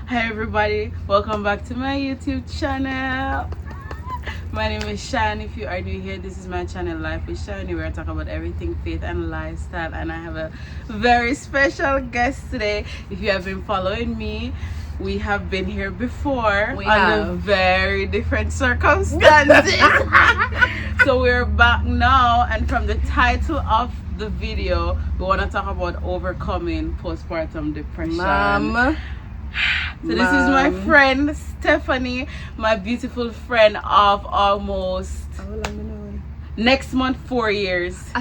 Hi everybody, welcome back to my YouTube channel. My name is Shyion. If you are new here, this is my channel Life with Shyionniee, where I talk about everything faith and lifestyle, and I have a very special guest today. If you have been following me, we have been here before under very different circumstances. So we're back now, and from the title of the video, we want to talk about overcoming postpartum depression. So this is my friend Stephanie, my beautiful friend of almost next month 4 years.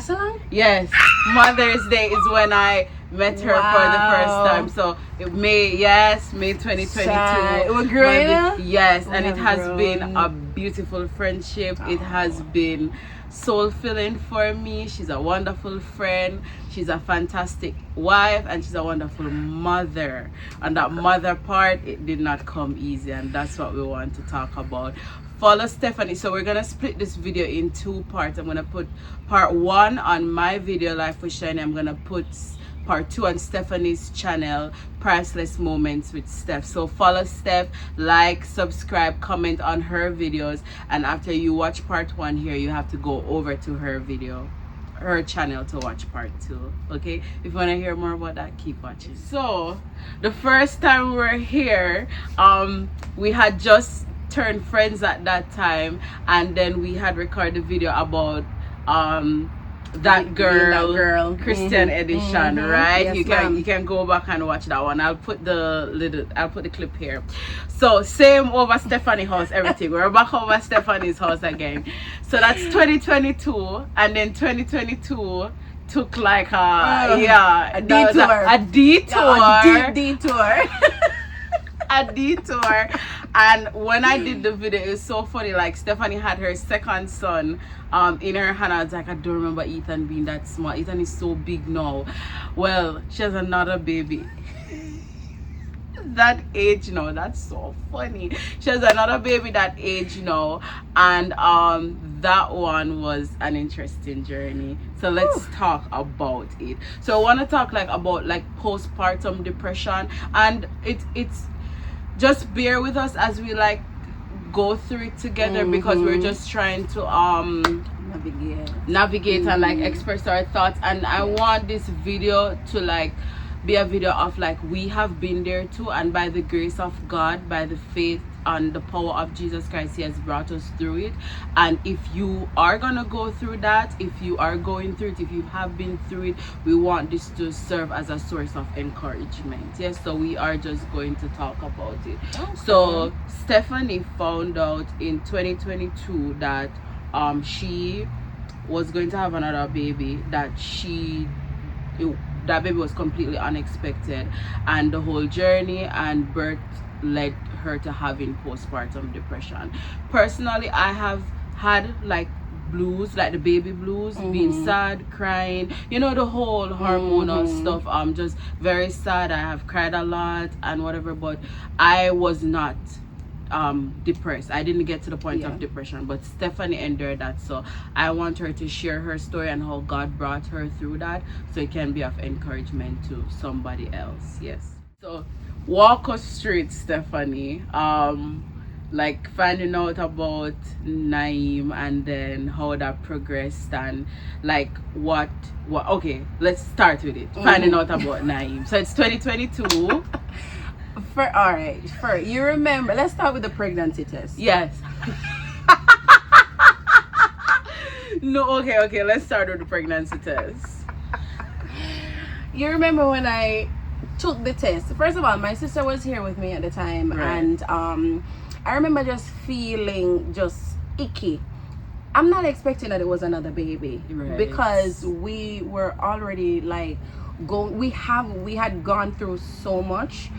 Yes, Mother's Day is when I met her for the first time. So May 2022. We're growing up? Yes, and it has been a beautiful friendship. It has been soul filling for me. She's a wonderful friend, she's a fantastic wife, and she's a wonderful mother. And that mother part, it did not come easy, and that's what we want to talk about. Follow Stephanie. So we're gonna split this video in two parts. I'm gonna put part one on my video Life with Shyionniee. I'm gonna put part two on Stephanie's channel, Priceless Moments with Steph. So follow Steph, like, subscribe, comment on her videos, and after you watch part one here, you have to go over to her channel to watch part two. Okay, if you want to hear more about that, keep watching. So the first time we were here, we had just turned friends at that time, and then we had recorded a video about that girl Christian edition, right? Yes, you can go back and watch that one. I'll put the clip here. So same over Stephanie's house, everything. We're back over Stephanie's house again. So that's 2022, and then 2022 took like a detour. And when I did the video, it was so funny. Like, Stephanie had her second son in her hand. I was like, I don't remember Ethan being that small. Ethan is so big now. Well, she has another baby that age now. That's so funny. She has another baby that age now, and that one was an interesting journey. So let's talk about it. So I want to talk about postpartum depression, and it's just bear with us as we go through it together, because we're just trying to navigate and express our thoughts. And I want this video to be a video of we have been there too, and by the grace of God, by the faith and the power of Jesus Christ, he has brought us through it. And if you are gonna go through that, if you are going through it, if you have been through it, we want this to serve as a source of encouragement. Yes, so we are just going to talk about it. Okay. So Stephanie found out in 2022 that she was going to have another baby, that baby was completely unexpected, and the whole journey and birth led her to having postpartum depression. Personally, I have had blues, the baby blues, being sad, crying, the whole hormonal stuff. I'm just very sad. I have cried a lot and whatever, but I was not depressed. I didn't get to the point of depression, but Stephanie endured that. So I want her to share her story and how God brought her through that, so it can be of encouragement to somebody else. Yes, so walk us through it, Stephanie. Finding out about Naeem, and then how that progressed, and what okay, let's start with it. Finding out about Naeem. So it's 2022. You remember, let's start with the pregnancy test. Yes. No, okay, let's start with the pregnancy test. You remember when I took the test? First of all, my sister was here with me at the time, and I remember just feeling just icky. I'm not expecting that it was another baby, because we were already we had gone through so much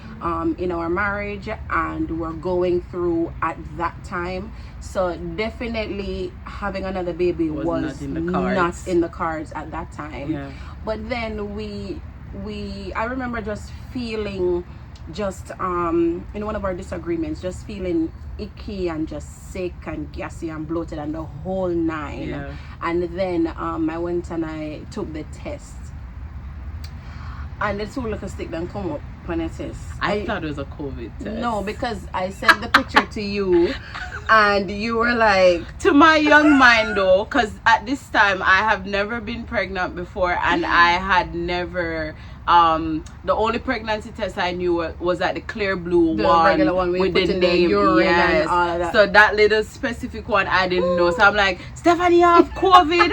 in our marriage, and we're going through at that time. So definitely having another baby was not in the cards at that time. But then I remember just feeling in one of our disagreements, just feeling icky and just sick and gassy and bloated and the whole nine. And then I went and I took the test, and the 2 little stick then come up upon a test. I thought it was a COVID test. No, because I sent the picture to you, and you were like... To my young mind, though, because at this time, I have never been pregnant before, and I had never... the only pregnancy test I knew was at the clear blue regular one with the name, and all of that. So that little specific one I didn't know. So I'm like, Stephanie, you have COVID?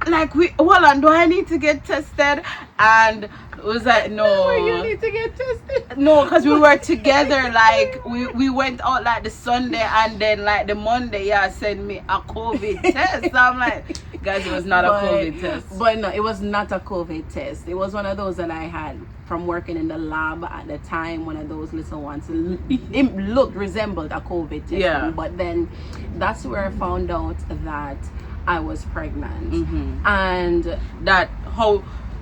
Like, hold on, do I need to get tested? And it was like, no, you need to get tested. no, because we were together. Like, we went out like the Sunday, and then like the Monday, send me a COVID test. So I'm like, guys, it was not a COVID test. But no, it was not a COVID test. It was one of those that I had from working in the lab at the time. One of those little ones. It resembled a COVID test. Yeah. But then that's where I found out that I was pregnant. And that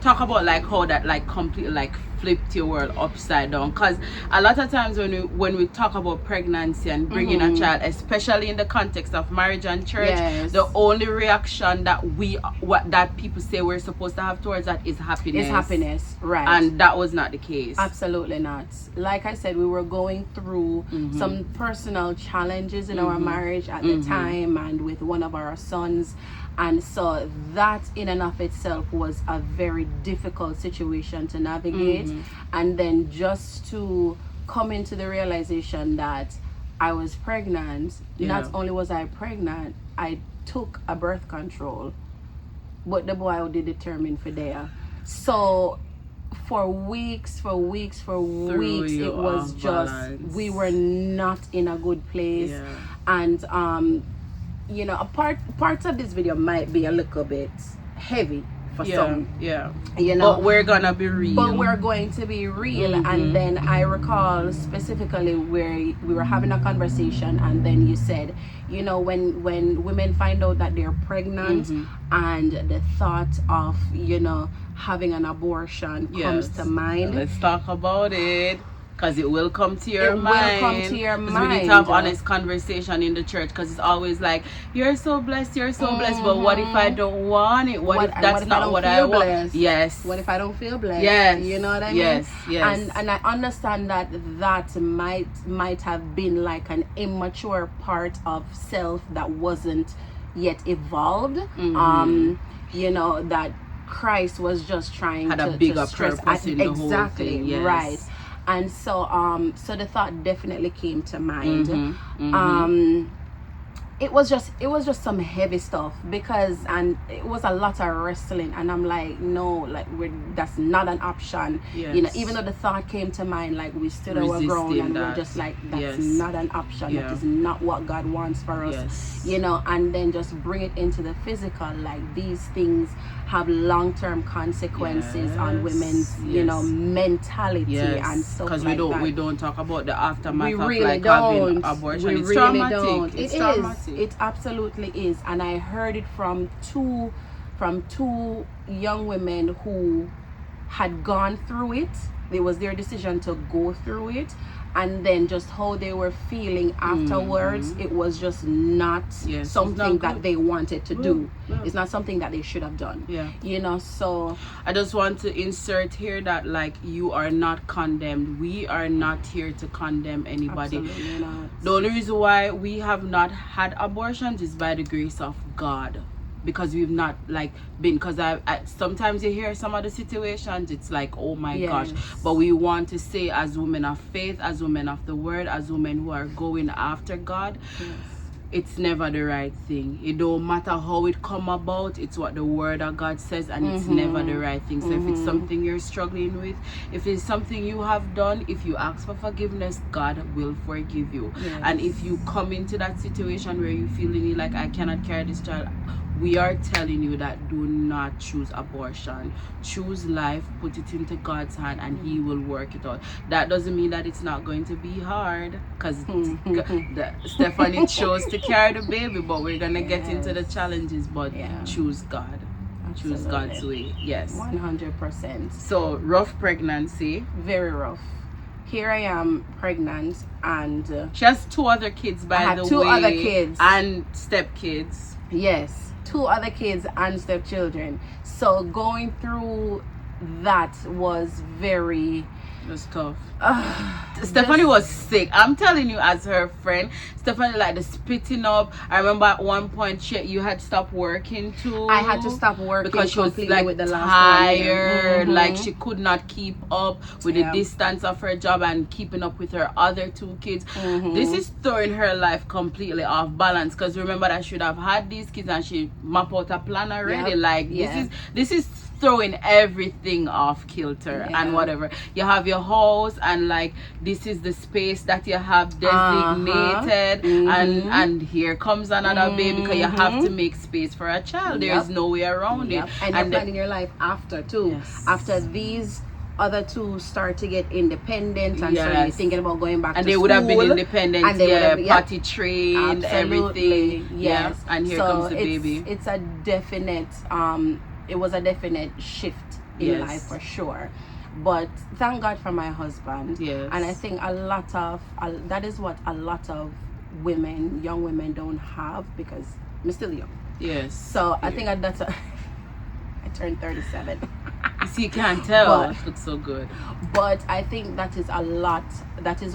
talk about like how that like completely like flipped your world upside down, because a lot of times when we talk about pregnancy and bringing a child, especially in the context of marriage and church, the only reaction that people say we're supposed to have towards that is happiness. Right? And that was not the case. Absolutely not. Like I said, we were going through some personal challenges in our marriage at the time, and with one of our sons. And so that in and of itself was a very difficult situation to navigate. And then just to come into the realization that I was pregnant, not only was I pregnant, I took a birth control, but the boy would be determined for there. So for weeks, it was just, we were not in a good place. And you know, parts of this video might be a little bit heavy for some. You know, but we're gonna be real. But we're going to be real. And then I recall specifically where we were having a conversation, and then you said, you know, when women find out that they're pregnant, and the thought of, you know, having an abortion comes to mind. Let's talk about it. Because it will come to your mind. It will come to your mind. We need to have honest conversation in the church, because it's always like, you're so blessed, but what if I don't want it? What if that's not what I want? Blessed? Yes. What if I don't feel blessed? Yes. You know what I mean? Yes. And I understand that might have been like an immature part of self that wasn't yet evolved. You know, that Christ was just trying had to a bigger stress purpose in the whole thing. Yes. Right. And so so the thought definitely came to mind. It was just some heavy stuff, and it was a lot of wrestling, and I'm like, no, like that's not an option. You know, even though the thought came to mind, like we stood our ground, and we're just like, that's not an option. That is not what God wants for us. You know, and then just bring it into the physical, like these things have long-term consequences on women's, you know, mentality and stuff like that. Because we don't talk about the aftermath of really like having abortion. It's traumatic. It's traumatic. It absolutely is. And I heard it from two young women who had gone through it. It was their decision to go through it, and then just how they were feeling afterwards. It was just not something that they wanted to do. It's not something that they should have done. You know, so I just want to insert here that, like, you are not condemned. We are not here to condemn anybody. Absolutely not. The only reason why we have not had abortions is by the grace of God. Because we've not like been, because I sometimes you hear some of the situations, it's like, oh my gosh. But we want to say, as women of faith, as women of the word, as women who are going after God, it's never the right thing. It don't matter how it come about, it's what the word of God says, and it's never the right thing. So if it's something you're struggling with, if it's something you have done, if you ask for forgiveness, God will forgive you. And if you come into that situation where you feeling like, I cannot carry this child, we are telling you that do not choose abortion. Choose life, put it into God's hand, and He will work it out. That doesn't mean that it's not going to be hard, because Stephanie chose to carry the baby, but we're going to get into the challenges. But choose God. Absolutely. Choose God's way. Yes. 100%. So, rough pregnancy. Very rough. Here I am pregnant, and she has 2 other kids, by the way. 2 other kids. And stepkids. Yes. 2 other kids and stepchildren. So going through that was very It was tough. Stephanie was sick. I'm telling you, as her friend, Stephanie like the spitting up. I remember at one point you had stopped working too. I had to stop working because she was like with the last tired. Like she could not keep up with the distance of her job and keeping up with her other 2 kids. This is throwing her life completely off balance, because remember that she should have had these kids and she mapped out a plan already. Like this is throwing everything off kilter and whatever. You have your house and like this is the space that you have designated, and here comes another baby, because you have to make space for a child. There is no way around it. And you're planning your life after too. After these other 2 start to get independent, and so you're thinking about going back to school. And they would have been independent, and they potty trained, everything. Yes. And here comes the baby. It's a definite it was a definite shift in life for sure. But thank God for my husband. And I think that is what a lot of young women don't have, because I'm still young. So I think that's I turned 37. You see, you can't tell. It looks so good. But I think that is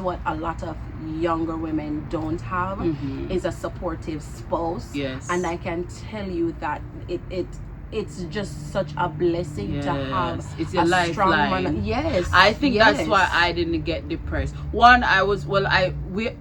what a lot of younger women don't have, is a supportive spouse. And I can tell you that it's just such a blessing to have. It's your lifeline. I think that's why I didn't get depressed. One, I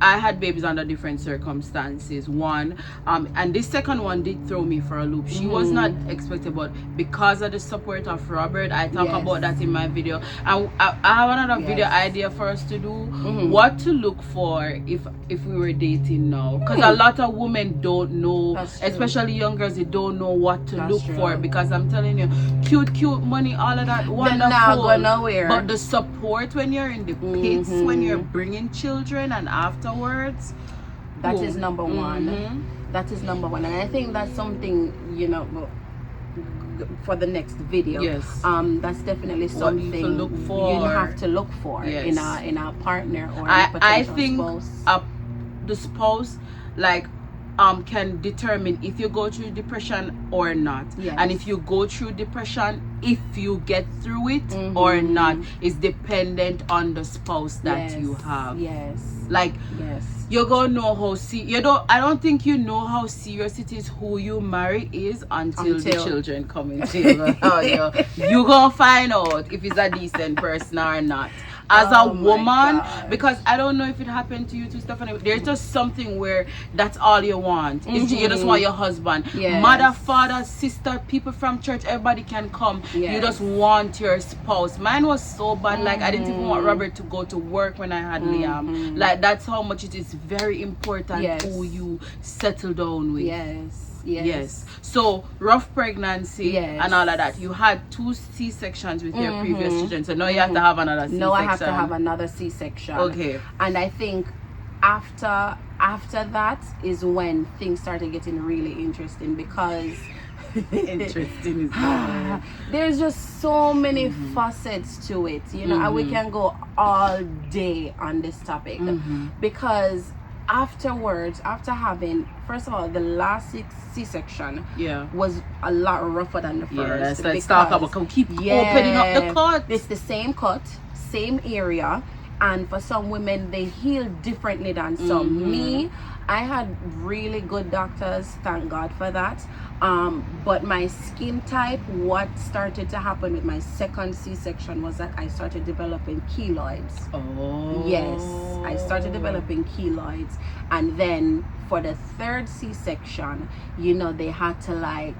had babies under different circumstances. One, and this second one did throw me for a loop. She was not expected, but because of the support of Robert, I talk about that in my video. And I have another video idea for us to do. What to look for if we were dating now, because a lot of women don't know, especially young girls, they don't know what to look for. Because I'm telling you, cute money, all of that, wonderful. They're not going nowhere. But the support when you're in the pits, when you're bringing children, and afterwards, that is number one. That is number one, and I think that's something, for the next video. That's definitely something you have to look for in a partner or a potential spouse. The spouse, like, can determine if you go through depression or not. And if you go through depression, if you get through it or not, is dependent on the spouse that you have. You're gonna know how I don't think you know how serious it is who you marry is until the children come into you gonna find out if it's a decent person or not. As a woman, because I don't know if it happened to you too, Stephanie, there's just something where that's all you want. You just want your husband. Mother, father, sister, people from church, everybody can come. You just want your spouse. Mine was so bad, like I didn't even want Robert to go to work when I had Liam. Like that's how much it is very important who you settle down with. So rough pregnancy and all of that. You had 2 C-sections with your previous children, so now you have to have another C-section. No, I have to have another C-section. Okay. And I think after that is when things started getting really interesting, because interesting is there's just so many facets to it, and we can go all day on this topic, because afterwards, after having, first of all, the last C-section was a lot rougher than the first. Let's talk about keep opening up the cut. It's the same cut, same area, and for some women they heal differently than some. Me, I had really good doctors, thank God for that. But my skin type, what started to happen with my second C-section was that I started developing keloids. I started developing keloids, and then for the third C-section, they had to like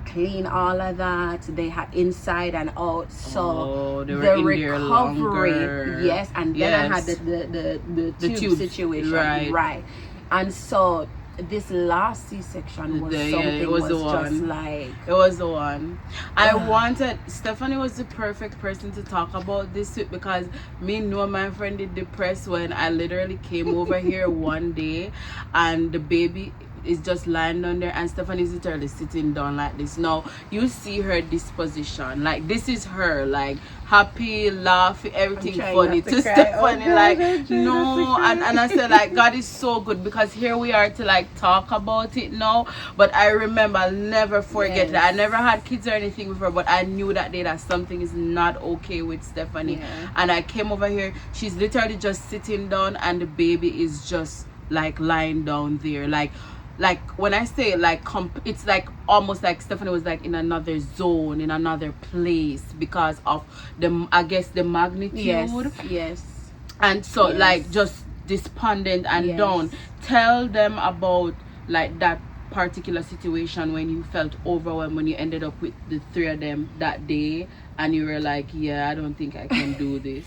clean all of that. They had inside and out, so the recovery, and then I had the tube situation, right. And so this last C-section was it was the one. Stephanie was the perfect person to talk about this with, because me and my friend did depressed when I literally came over here one day and the baby, is just lying down there, and Stephanie's literally sitting down like this. Now you see her disposition, like this is her, like happy, laughing, everything funny to Stephanie. Like no, and I said like God is so good, because here we are to like talk about it now. But I remember, I'll never forget that I never had kids or anything before, but I knew that day that something is not okay with Stephanie. And I came over here, she's literally just sitting down, and the baby is just like lying down there, like when I say like it's like almost like Stephanie was like in another zone, in another place, because of the, I guess, the magnitude. Yes. And so like just despondent and down. Tell them about like that particular situation when you felt overwhelmed, when you ended up with the three of them that day, and you were like, yeah, I don't think I can do this.